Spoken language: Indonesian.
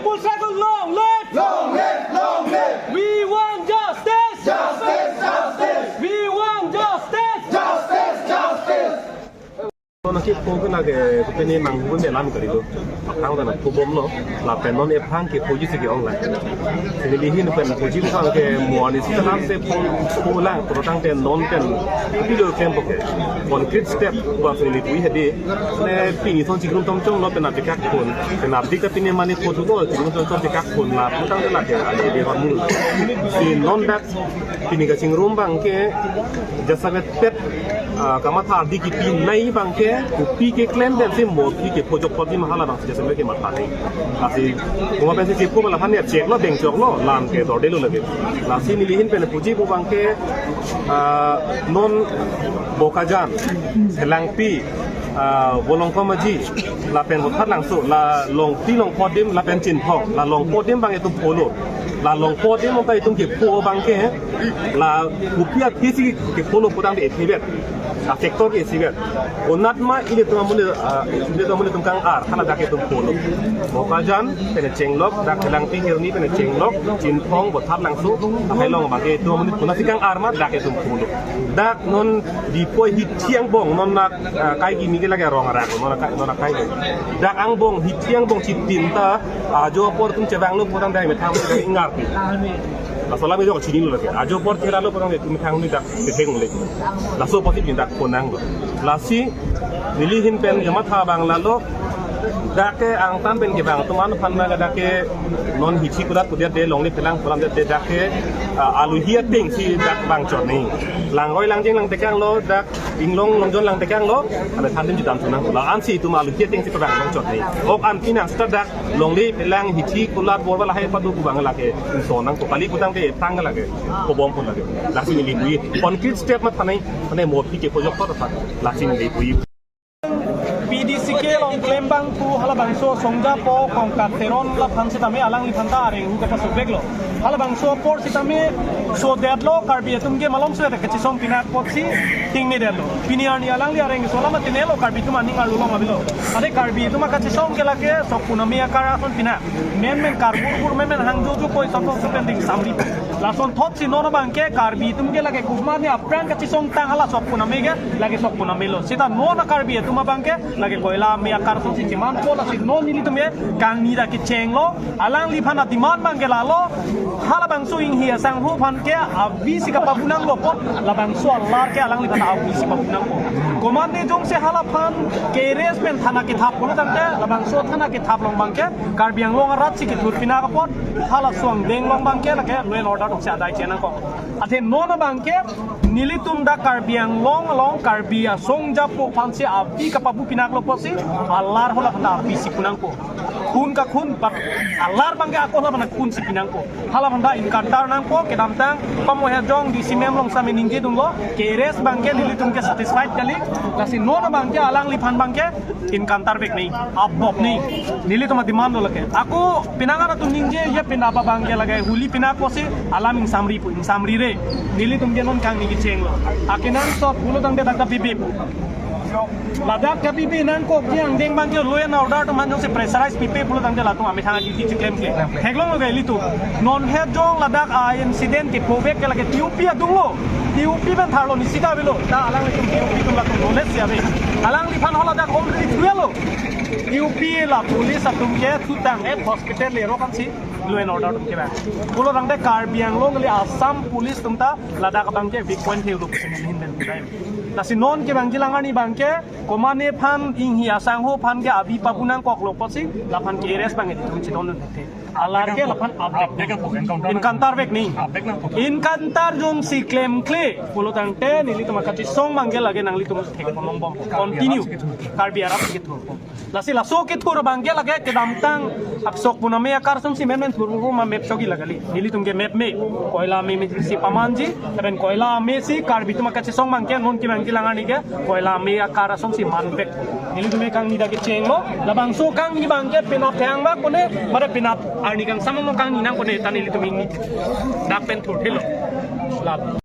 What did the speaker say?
people struggle, long live! Long live, long live! We want justice! Justice, justice! We want justice! Justice, justice! Nakit po ko nagpini manggun de lam kali do apang da po bom lo la pen non e phang ke po ji se ke online sinilihin pen po ji phang ke mo ni salam se po la pro tang ten non ten video kem ke concrete step ba se li pui hedi ne pini son ji grum tom chong lo pen ap kak kon pen ap dik pini mani po tu ko ji grum tom chong kak kon la pro tang la ke ale de ha mul si non dat pini ka ching rum bang ke jasa pet kamata di ki pin nai bang ke pi ke claim den se mo pi ke pojok podi mahala bang se se ke mata nei asi kuma pe se ko la phan ne check lo beng chok lo lam ke dor de lo lage la si ni lihin pe ne puji bu bang ke non bokajan selang pi volong komaji la pen bo that lang so la long pi long podim la pen chin phok la long podim bang e tu polo la long podim mo kai tum ke po bang ke la upia kisi ke polo podang de etibet sektor ke sibet onat ma ile tu mule tungkang ar khala dak tu polo bokajan pene chenglok dak lang pi hirni pene chenglok chin phong bo that lang su hai long ma ke tu mule tuna sikang ar ma dak tu polo dak non di poi hit tiang bong non nak kai gi mi ke lage rong ara non kai dak ang bong hit tiang bong chitin ta ajo por tum chewang lu podang dai me tham ke ingar pi soalnya itu kecil dulu lagi. Ajo port kira lo orang itu mitang ni dak keteng lagi. Laso pasti pindah konang lo. Lasi nilihin pen jamat habang lalu dake ang tam pen ke bang tuman panna ga dake non hichi kudat kudia de long ni pelang pulang de dake alu hia ting si dak bang chot ni. Lang roi lang jeng lang tekang lo dak inglong long jon lang tekang lo ada tandem di dalam tunang. La an si tu alu hia ting si perang long chot ni. Ok an pinang sta dak long ni pelang hichi kulat bor wala hai padu kubang lake so nang ko kali kutang de tang lage ko bom pun lage. Lasi ni bui concrete step mat panai mo pi ke pojok to ta. Lasi ni bui PDCK long claim bang tu hala bang so songja po kong kateron la phan sitame alang li phanta areng hu ka pa subek lo hala bang so por sitame so dead lo karbi tum ge malom se ka chisong pinak potsi ting ni dead lo piniar ni alang li areng so lama tinelo karbi tum aning alu lo mabilo ade karbi tum ka chisong ke lage so punami akara son pinak men karbur men hangjo ju koi so so pending samri la son thot si no bang ke karbi tum ge lage kuma ni apran ka chisong tang hala so punami ge lage so punami lo sita no na karbi tum bang ke lagi koila me akar so si man ko la si no ni tu me kang ni da ki cheng lo alang li phana diman bang ke la lo hala bang so ing hia sang hu phan ke abi si ka papunang lo pot la bang so lar ke alang li phana abi si papunang ko koman ni jong se hala phan ke res men thana ki thap ko tang te la bang so thana ki thap long bang ke karbiang long rat si ki thur pina ka pot hala suang deng long bang ke la ke len order tok sa dai chena ko athe no na bang ke nilitum da karbiang long karbia song ja po phan se abi ka papu pina lo posi alar hola na bisi punangko kun ka kun par alar bangga ako hola na kun si pinangko hala banda in kantar nangko ke damtang pamo he jong di simem long sami ningge dum lo ke res bangge nilitum ke satisfied kali kasi no na bangge alang lipan bangge in kantar bek nei abop nei nilitum demand lo lake aku pinanga na tu ningge ye pinaba bangge lage huli pinako si alam in samri re nilitum ge non kang ni cheng lo akinan so bulo dang de dakta bibib ladak ke pipi nan ko kyang deng bang ke loya na order to man jong se pressurize pipi pulo tang de la tu ami thang di ti claim ke heglong lo gai litu non he jong ladak a incident ke probek ke lage tupi adung lo tupi ban tharlo ni sida belo ta alang litum tupi tum la tu knowledge ya be alang li phan hola dak already tuelo tupi la police atum ke tutang e hospital le ro kan si law and order tum ke ba pulo tang de karbiang long le assam police tum ta ladak bang ke big point he lo kusin hin ben dai nasi non ke bang jilangani bang ke komane phan ing hi asang ho phan ke abi papunang kok lo posi la phan ke res bang itu chiton te alar ke la phan abek in kantar bek ni in kantar jong si claim kle pulo tang te nili tuma kati song mangge lage nang li tum thek pomong bom continue karbi arab ke thur lasi la so ke thur bang ke lage ke damtang aksok puname akar sum si men thur ru ma map sogi lagali nili tum ke map me koila me si pamanji teben koila me si karbi tuma kati song mangke non ki bang langani ke koila me akara som si manpek nili tume kang ni da ke cheng lo labang so kang ni bang ke pinap thang ba kone mara pinap arni kang samong kang ni nang kone tanili tume ni dak pen thur thelo lab